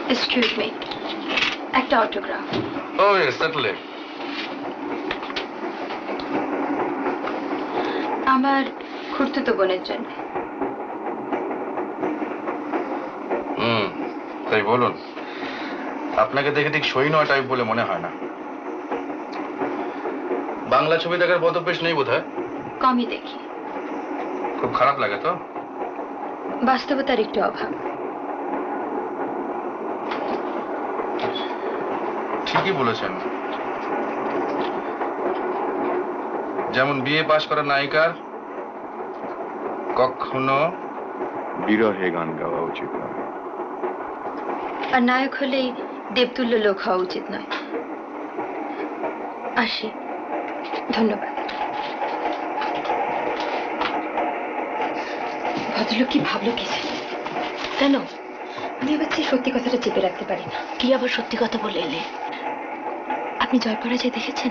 Excuse me, একটা autograph. ও yes, certainly. আমার খুড়তুতো বোনের জন্য। তাই বলুন। আপনাকে দেখে ঠিক সই নয় টাইপ বলে মনে হয় না। বাংলা ছবি দেখার বদভ্যাস নেই বোধহয়। কমই দেখি। খুব খারাপ লাগে তো। বাস্তবতার একটু অভাব। ঠিকই বলেছেন। যেমন বিএ পাশ করা নায়িকার কখনো বিরহে গান গাওয়া উচিত নয়। আর নায়ক হলেই দেবতুল্য লোক হওয়া উচিত নয়। আসি, ধন্যবাদ। ভদ্রলোক কি ভাবলো কি কেন? আমি ভাবছি সত্যি কথাটা চেপে রাখতে পারি না। কি আবার সত্যি কথা বলে এলে? আপনি জয় পরাজয় দেখেছেন?